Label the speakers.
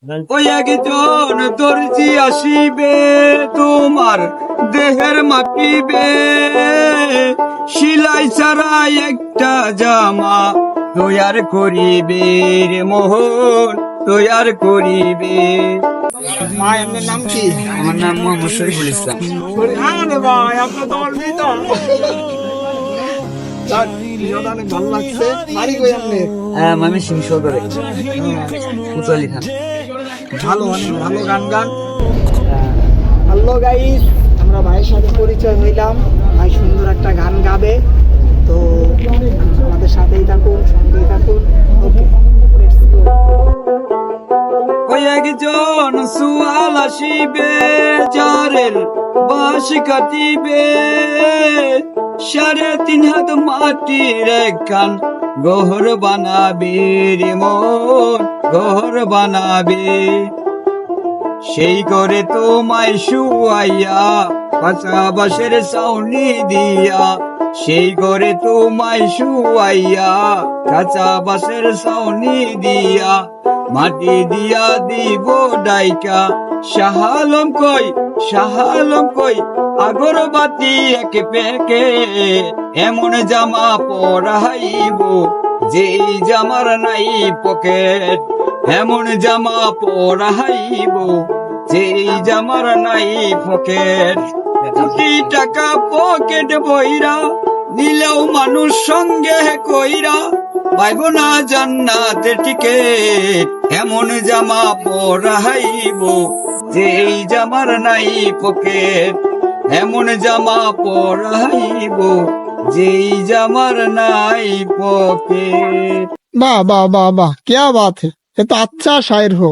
Speaker 1: ওই একজন দর্জি আসিবে তোমার দেহের মাপিবে, সিলাই ছাড়া একটা জামা তৈয়ার করিবে রে মোহন, তৈয়ার করিবে।
Speaker 2: ভাই আপনার নাম কি?
Speaker 1: আমার নাম মোহাম্মদ শরীফুল ইসলাম।
Speaker 2: আরে ভাই আপনার তো অলরেডি তো অনেক ভালো লাগছে। বাড়ি কই আপনি?
Speaker 1: আমি সিং সদরে কুতুয়ালি থানা।
Speaker 2: ভালো, অনেক ভালো গান। হ্যালো গাইস, আমরা ভাইয়ের সাথে পরিচয় হইলাম। ভাই সুন্দর একটা গান গাবে, তো আমাদের সাথেই থাকুন, সঙ্গেই থাকুন। ওকে, লেটস গো।
Speaker 1: ওই একজন সুয়াল আসিবে যারের বাঁশ কাটিবে, 3.5 হাত মাটির একখান ঘর বানাবে রে মন, ঘর বানাবে। সেই করে তোমায় শুয়াইয়া কাঁচা বাঁশের ছাউনি দিয়া, সেই করে তোমায় শুয়াইয়া কাঁচা বাঁশের ছাউনি দিয়া, মাটি দিয়া দিব ডাইকা। শাহালম কই আগরবাতি এক পেকে, এমন জামা পরাইব যেই জামার নাই পকেট, এমন জামা পরাইব যেই জামার নাই পকেট। কোটি টাকা পকেট বইরা নিলেও মানুষ সঙ্গে কইরা পাইব না জান্নাতের টিকেট, এমন জামা পরাইব যেই জামার নাই পকেট, এমন জামা পরাইব যেই জামার নাই পকেট।
Speaker 2: वाह वाह वाह वाह, क्या बात है। ये तो अच्छा शायर हो।